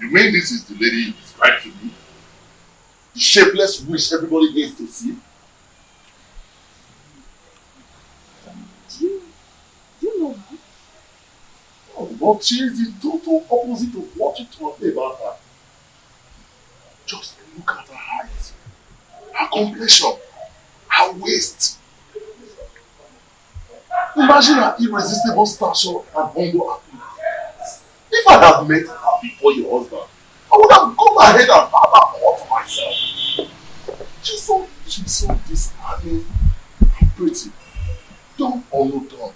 You mean this is the lady you described to me? The shapeless witch everybody needs to see? Do you know her? Oh, but she is the total opposite of what you told me about her. Just look at her height, her complexion, her waist. Imagine her irresistible stature and humble appearance. If I had met her before your husband, I would have gone ahead and had her all to myself. She's so disarming and pretty. Dumb or no dumb.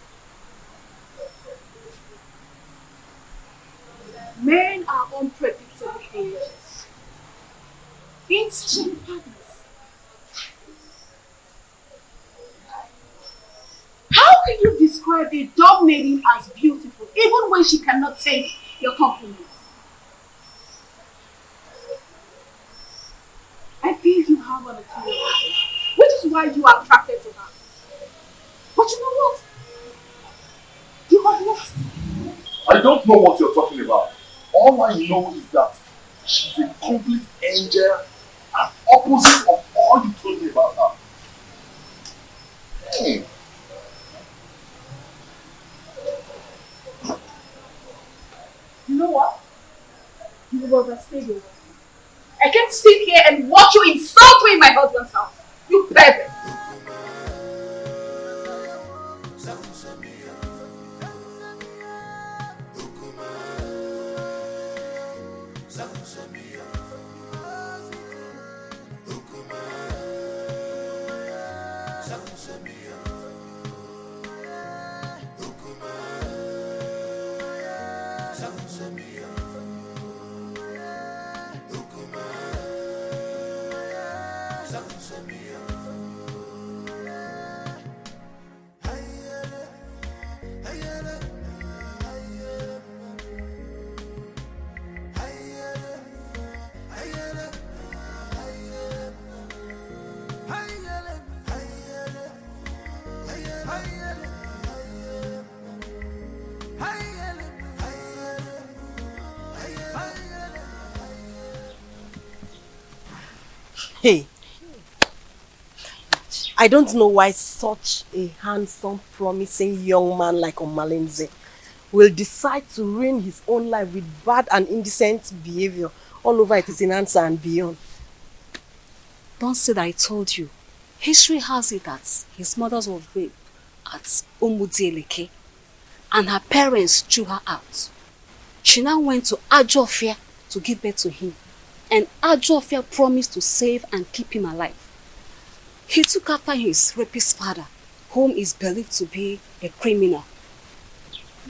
Men are unpredictable creatures. Insatiable partners. How can you describe a dumb maiden as beautiful, even when she cannot take your compliments? I feel you have an ulterior motive, which is why you are attracted to her. But you know what? You have lost. I don't know what you're talking about. All I know is that she's a complete angel and opposite of all you told me about her. Hey. You know what? You have overstayed your welcome. I can't sit here and watch you insult me in my husband's house. You pervert! Hey, I don't know why such a handsome, promising young man like Omalenze will decide to ruin his own life with bad and indecent behavior all over it is in answer and beyond. Don't say that I told you. History has it that his mother was raped at Umudieleke and her parents threw her out. She now went to Ajofia to give birth to him. And Ajofia promised to save and keep him alive. He took after his rapist father, whom is believed to be a criminal.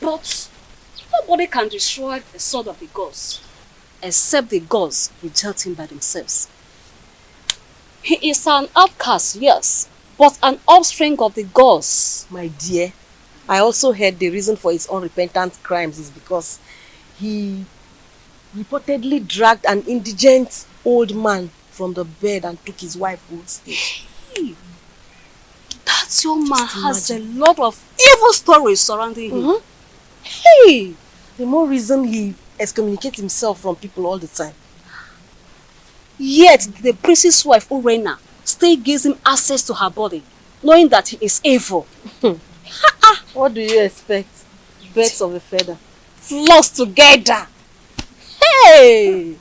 But nobody can destroy the sword of the gods, except the gods reject him by themselves. He is an outcast, yes, but an offspring of the gods. My dear, I also heard the reason for his unrepentant crimes is because he reportedly dragged an indigent old man from the bed and took his wife gold stage. Hey, that young man has a lot of evil stories surrounding him. Hey! The more reason he excommunicates himself from people all the time. Yet the priest's wife, Urena, still gives him access to her body, knowing that he is evil. What do you expect? Birds of a feather. Flocks together. Hey!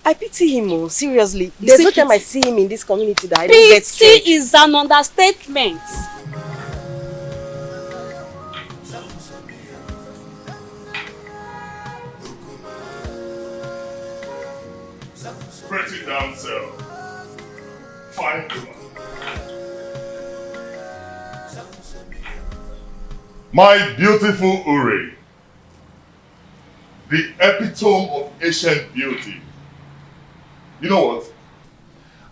I pity him, oh, seriously. There's no time I see him in this community that I don't get scared. Pity is an understatement. Pretty damsel. Fine woman. My beautiful Uri. The epitome of ancient beauty. You know what?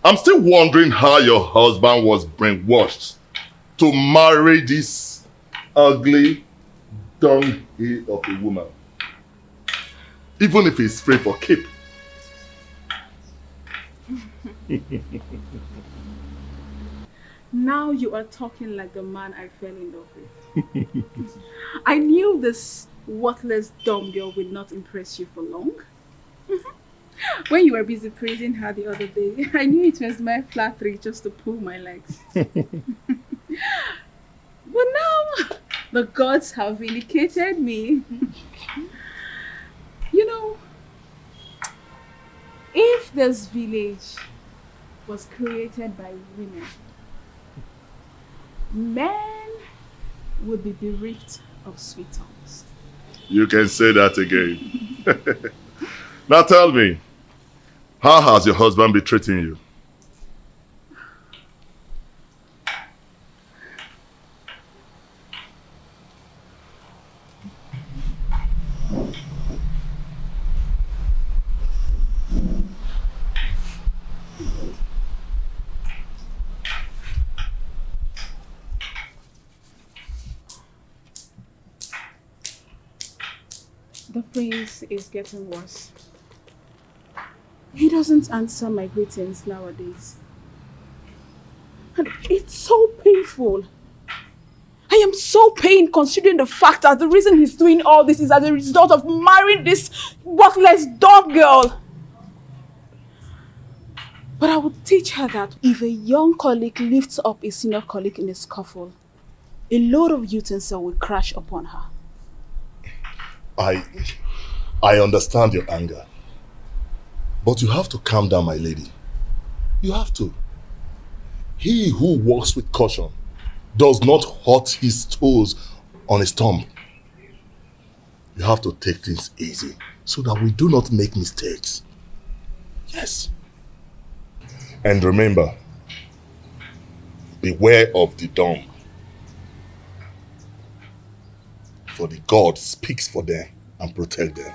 I'm still wondering how your husband was brainwashed to marry this ugly dunghill of a woman. Even if he's free for keep. Now you are talking like the man I fell in love with. I knew this worthless dumb girl would not impress you for long. When you were busy praising her the other day, I knew it was my flattery just to pull my legs. But now, the gods have vindicated me. You know, if this village was created by women, men would be bereft of sweet tongues. You can say that again. Now tell me, how has your husband been treating you? The prince is getting worse. He doesn't answer my greetings nowadays. And it's so painful. I am so pained considering the fact that the reason he's doing all this is as a result of marrying this worthless dog girl. But I would teach her that if a young colleague lifts up a senior colleague in a scuffle, a load of utensil will crash upon her. I understand your anger. But you have to calm down, my lady. You have to. He who walks with caution does not hurt his toes on his thumb. You have to take things easy so that we do not make mistakes. Yes. And remember, beware of the dumb. For the God speaks for them and protect them.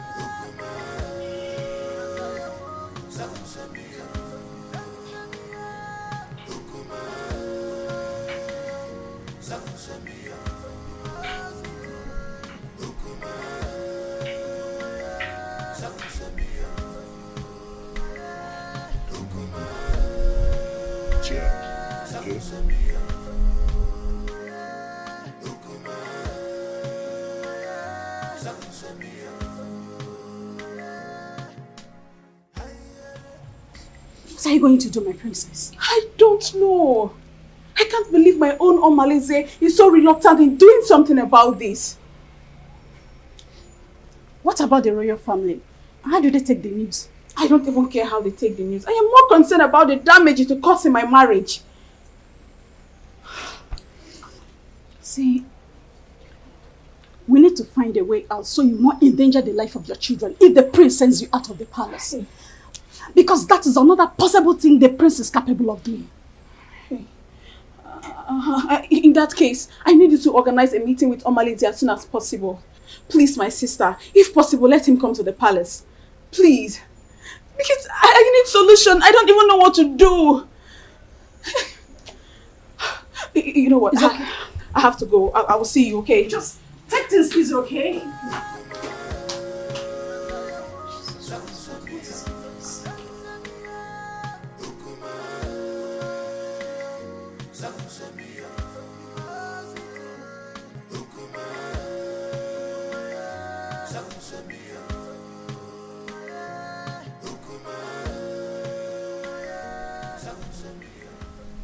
What are you going to do, my princess? I don't know. I can't believe my own Omalize is so reluctant in doing something about this. What about the royal family? How do they take the news? I don't even care how they take the news. I am more concerned about the damage it will cause in my marriage. See, we need to find a way out so you won't endanger the life of your children if the prince sends you out of the palace. Because that is another possible thing the prince is capable of doing. In that case, I need you to organize a meeting with Omalize as soon as possible. Please, my sister, if possible, let him come to the palace. Please. Because I need solution. I don't even know what to do. You know what? Okay. I have to go. I will see you, okay? Just take this, please, okay?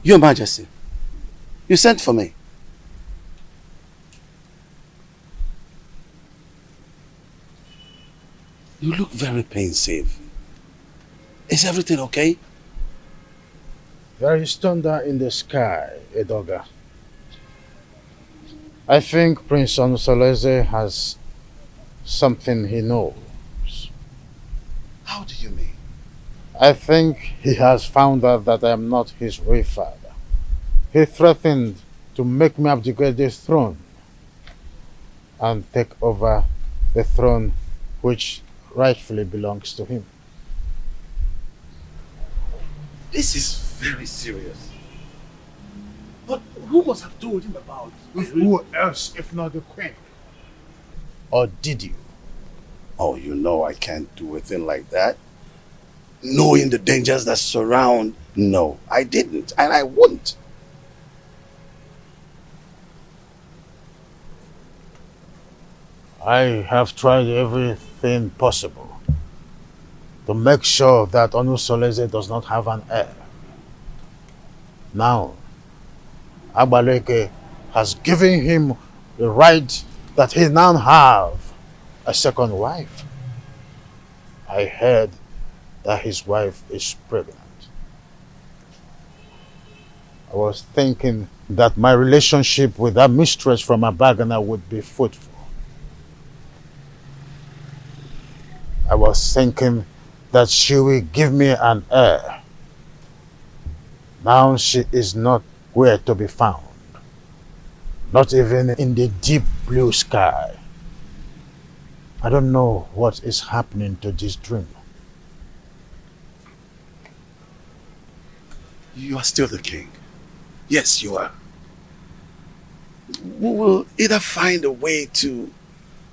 Your Majesty, you sent for me. You look very pensive. Is everything okay? There is thunder in the sky, Edoga. I think Prince Onusoleze has something he knows. How do you mean? I think he has found out that I am not his real father. He threatened to make me abdicate the throne and take over the throne which rightfully belongs to him. This is very serious. But who must have told him about it? Who else if not the queen? Or did you? Oh, you know I can't do a thing like that. Knowing the dangers that surround, no, I didn't, and I wouldn't. I have tried everything possible. to make sure that Onusoleze does not have an heir. Now, Agbaleke has given him the right that he now have a second wife. I heard that his wife is pregnant. I was thinking that my relationship with that mistress from Abagana would be fruitful. I was thinking that she will give me an heir. Now she is not where to be found. Not even in the deep blue sky. I don't know what is happening to this dream. You are still the king. Yes, you are. We will either find a way to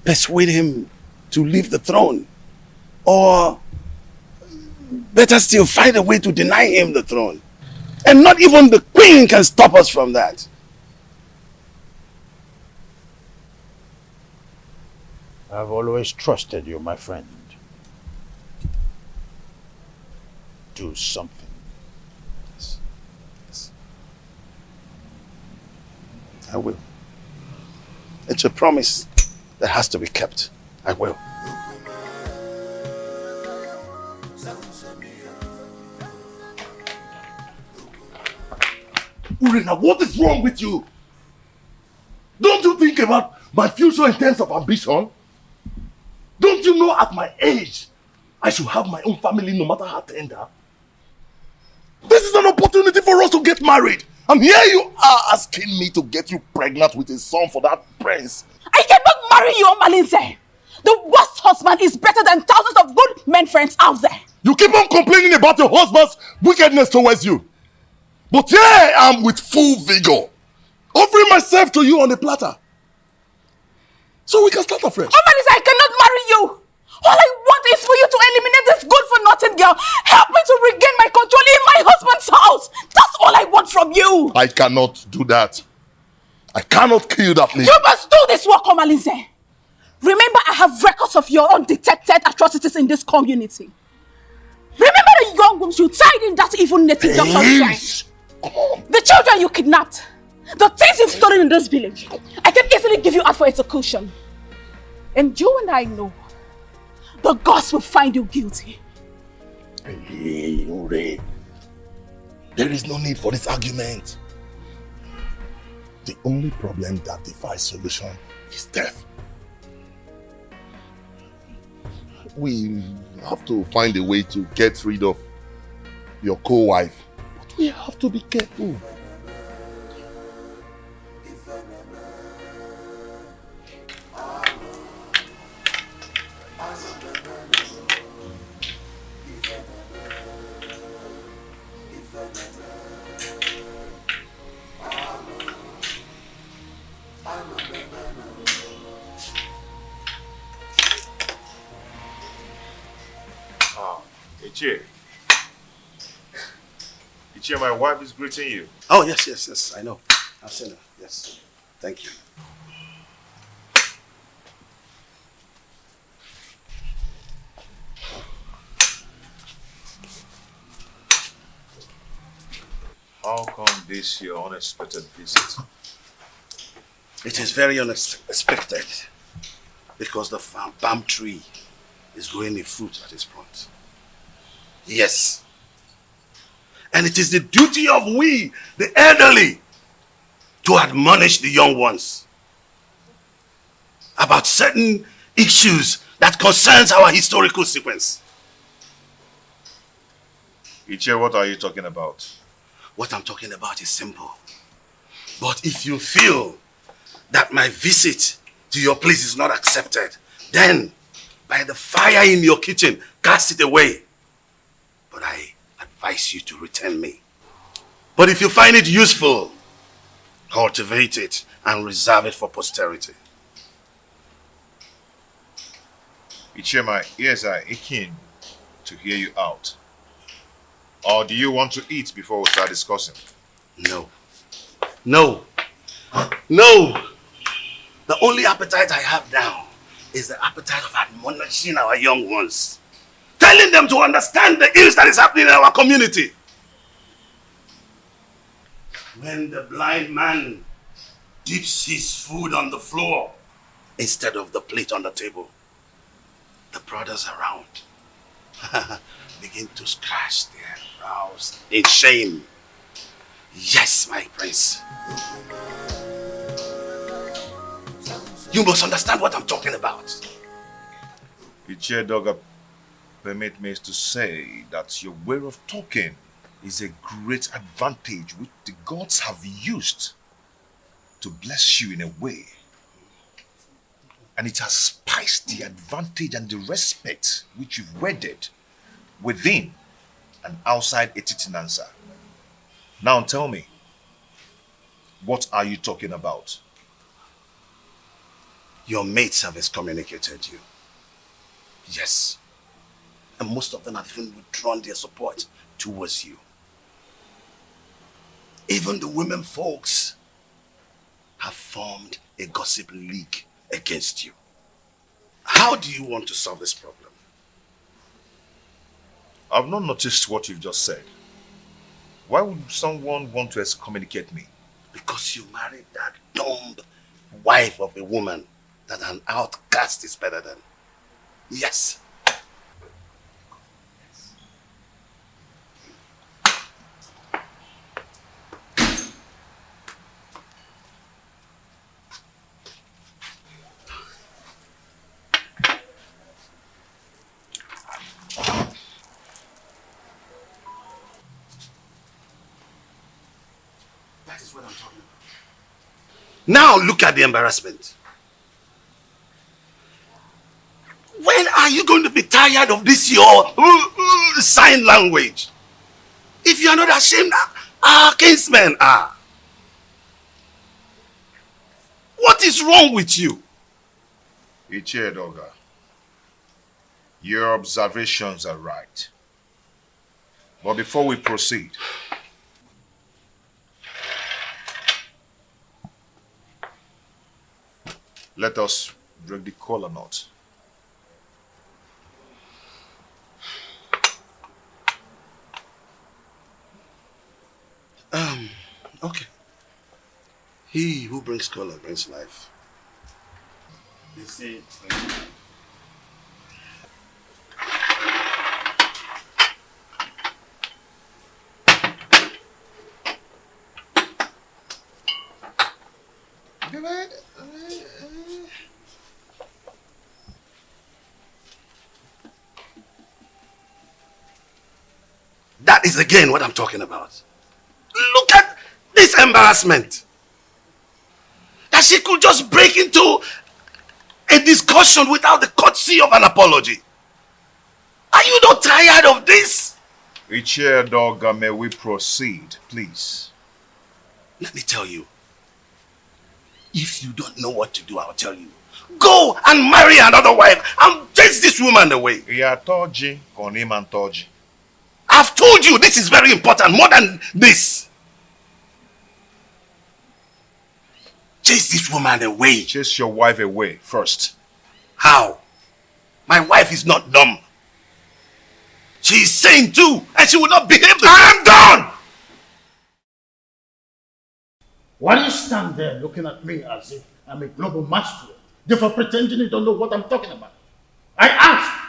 persuade him to leave the throne, or better still, find a way to deny him the throne. And not even the queen can stop us from that. I've always trusted you, my friend. Do something. Yes. Yes. I will. It's a promise that has to be kept. I will. Urena, what is wrong with you? Don't you think about my future in terms of ambition? Don't you know at my age, I should have my own family no matter how tender? This is an opportunity for us to get married. And here you are asking me to get you pregnant with a son for that prince. I cannot marry you, Malinze. The worst husband is better than thousands of good men friends out there. You keep on complaining about your husband's wickedness towards you. But here I am with full vigor, offering myself to you on a platter. So we can start afresh. Oh, Malinze, I cannot marry you. All I want is for you to eliminate this good-for-nothing girl. Help me to regain my control in my husband's house. That's all I want from you. I cannot do that. I cannot kill that lady. You must do this work, Omalinze. Remember, I have records of your undetected atrocities in this community. Remember the young wombs you tied in that evil native doctor's shrine. The children you kidnapped. The things you've stolen in this village. I can easily give you out for execution. And you and I know the gods will find you guilty. Hey, Ure. There is no need for this argument. The only problem that defies solution is death. We have to find a way to get rid of your co-wife. But we have to be careful. Ichie, my wife is greeting you. Oh, yes, I know. I've seen her. Yes. Thank you. How come this your unexpected visit? It is very unexpected because the palm tree is growing a fruit at its front. Yes. And it is the duty of we, the elderly, to admonish the young ones about certain issues that concerns our historical sequence. Ichie, what are you talking about? What I'm talking about is simple. But if you feel that my visit to your place is not accepted, then by the fire in your kitchen, cast it away. But I advise you to return me. But if you find it useful, cultivate it and reserve it for posterity. Ichie, my ears are aching to hear you out. Or do you want to eat before we start discussing? No. No. No. The only appetite I have now is the appetite of admonishing our young ones. telling them to understand the ills that is happening in our community. When the blind man dips his food on the floor instead of the plate on the table, the brothers around begin to scratch their brows in shame. Yes, my prince. You must understand what I'm talking about. Ichie permit me to say that your way of talking is a great advantage which the gods have used to bless you in a way. And it has spiced the advantage and the respect which you've wedded within and outside Etitinansa. Now tell me, what are you talking about? Your mates have excommunicated you. Yes. And most of them have even withdrawn their support towards you. Even the women folks have formed a gossip league against you. How do you want to solve this problem? I've not noticed what you've just said. Why would someone want to excommunicate me? Because you married that dumb wife of a woman that an outcast is better than. Yes. That is what I'm talking about. Now look at the embarrassment. When are you going to be tired of this your sign language? If you are not ashamed, our kinsmen are. What is wrong with you? Ichie Edoga, your observations are right. But before we proceed, let us break the collar knot. Okay. He who brings color brings life. They say. That is again what I'm talking about. Look at this embarrassment. That she could just break into a discussion without the courtesy of an apology. Are you not tired of this? Ichie Edoga, may we proceed, please? Let me tell you. If you don't know what to do, I'll tell you. Go and marry another wife and chase this woman away. I've told you this is very important, more than this. Chase this woman away. Chase your wife away first. How? My wife is not dumb. She is sane too, and she will not behave the I am done! Why do you stand there looking at me as if I'm a global masquerade, therefore pretending you don't know what I'm talking about? I asked,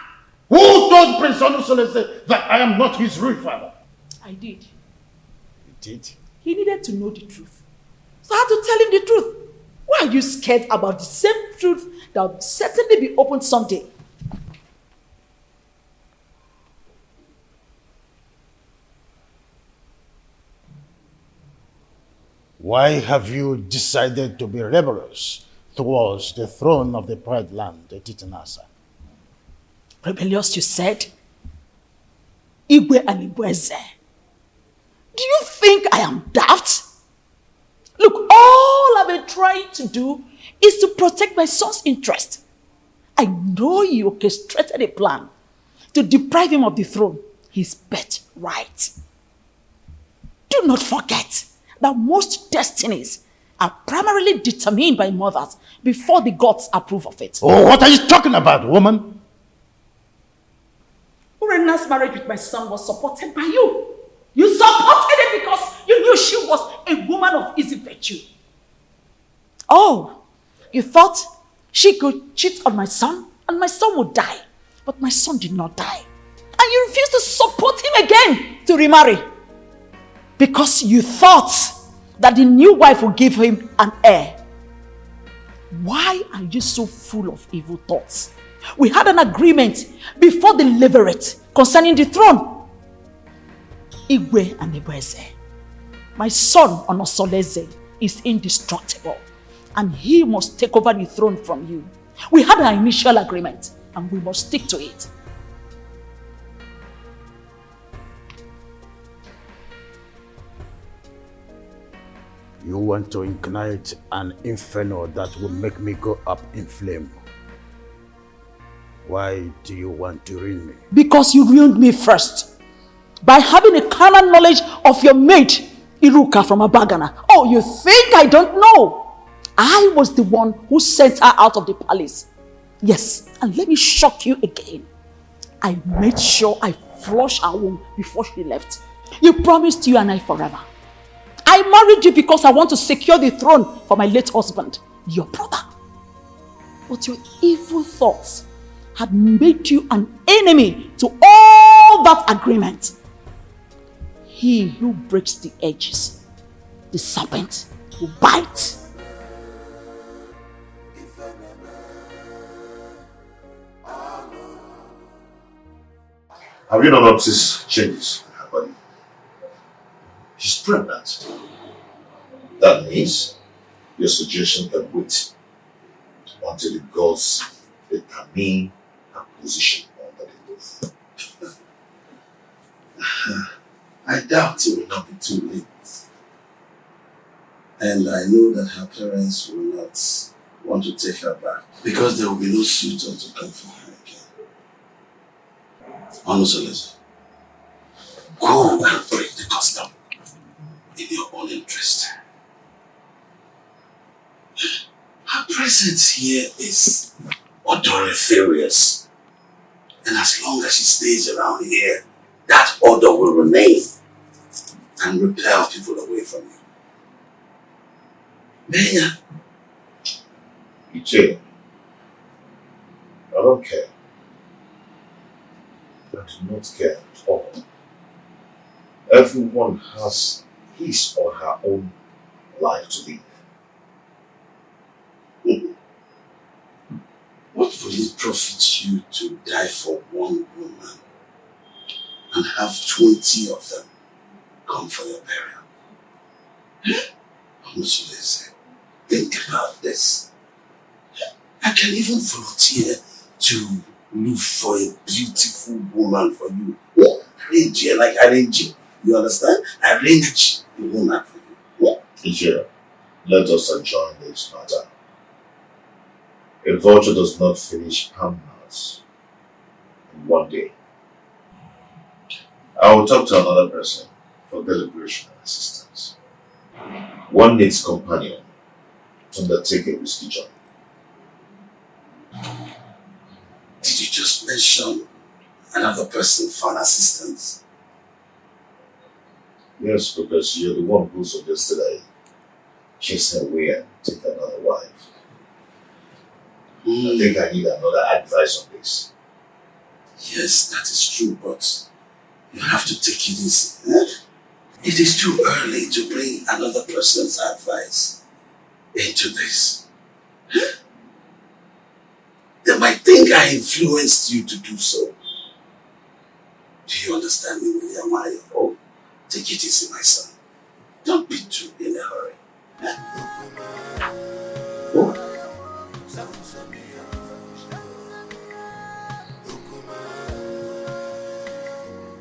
who told Prince Onusolese that I am not his real father? I did. You did? He needed to know the truth. So I had to tell him the truth. Why are you scared about the same truth that will certainly be opened someday? Why have you decided to be rebellious towards the throne of the Pride Land, Etitinasa? Rebellious, you said? Igwe and Igweze. Do you think I am daft? Look, all I've been trying to do is to protect my son's interest. I know you orchestrated a plan to deprive him of the throne, his birthright. Do not forget that most destinies are primarily determined by mothers before the gods approve of it. Oh, what are you talking about, woman? All Regina's marriage with my son was supported by you. You supported it because you knew she was a woman of easy virtue. Oh, you thought she could cheat on my son and my son would die. But my son did not die. And you refused to support him again to remarry. Because you thought that the new wife would give him an heir. Why are you so full of evil thoughts? We had an agreement before the levirate concerning the throne. Igwe and Ibweze. My son, Onosoleze, is indestructible. And he must take over the throne from you. We had an initial agreement and we must stick to it. You want to ignite an inferno that will make me go up in flame. Why do you want to ruin me? Because you ruined me first. By having a carnal knowledge of your mate, Iruka from Abagana. Oh, you think I don't know? I was the one who sent her out of the palace. Yes, and let me shock you again. I made sure I flushed her womb before she left. You promised you and I forever. I married you because I want to secure the throne for my late husband, your brother. But your evil thoughts had made you an enemy to all that agreement. He who breaks the edges, the serpent will bite. Have you not noticed changes in her body? She's pregnant. That means your suggestion can wait until the gods determine her position under the roof. I doubt it will not be too late. And I know that her parents will not want to take her back because there will be no suitor to come for her again. Honestly, go and break the custom in your own interest. Her presence here is odoriferous. And as long as she stays around here, that odor will remain and repel people away from you. Maya. Micheal, I don't care. I do not care at all. Everyone has his or her own life to live. What will it profit you to die for one woman and have 20 of them come for your burial? How much will they say? Think about this. I can even volunteer to look for a beautiful woman for you. Arrange here, like arrange. You understand? Arrange the woman for you. Micheal, let us adjourn this matter. A vulture does not finish palm-nuts in one day. I will talk to another person for deliberation and assistance. One needs companion to undertake a risky journey. Did you just mention another person for an assistance? Yes, because you're the one who suggested I chase her away and take another wife. I think I need another advice on this. Yes, that is true, but you have to take it easy. It is too early to bring another person's advice into this. They might think I influenced you to do so. Do you understand me, William? Oh, take it easy, my son. Don't be too in a hurry. Oh.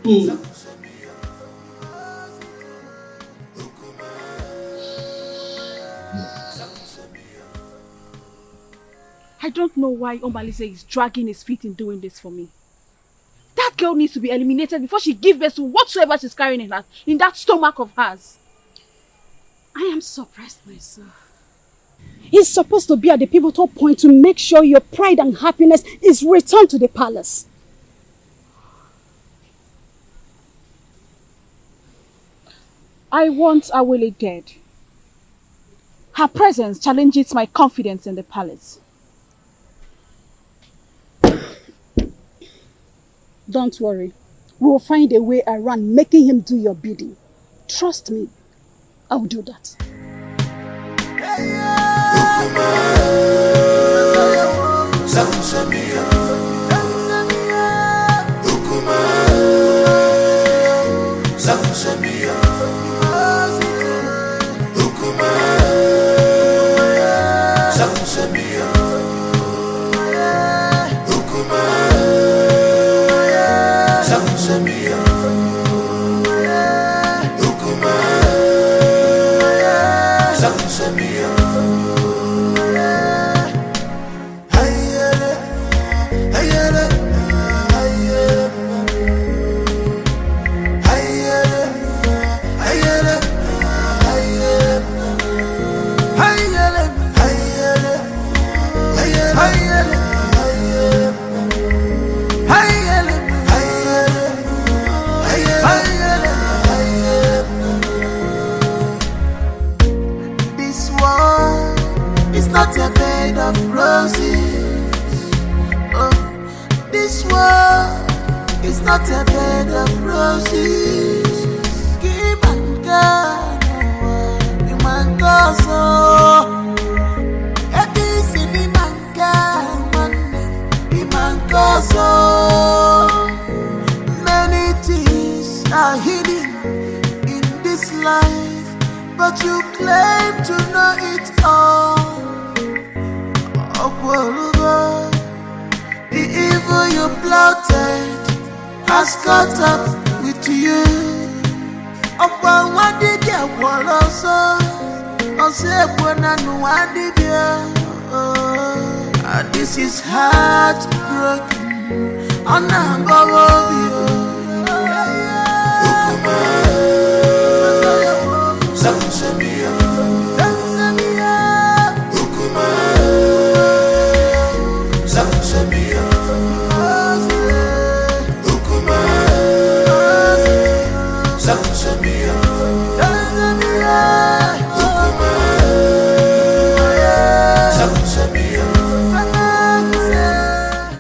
I don't know why Omalize is dragging his feet in doing this for me. That girl needs to be eliminated before she gives birth to whatsoever she's carrying in that stomach of hers. I am suppressed myself. He's supposed to be at the pivotal point to make sure your pride and happiness is returned to the palace. I want Awele dead. Her presence challenges my confidence in the palace. Don't worry. We will find a way around making him do your bidding. Trust me. I will do that. Not a bed of roses. Oh, this world is not a bed of roses. Give and God, you man go so. It is in the man go so. Many things are hidden in this life, but you claim to know it all. The evil you plotted has caught up with you. Upon what did you want also? This is heartbroken. On number of you.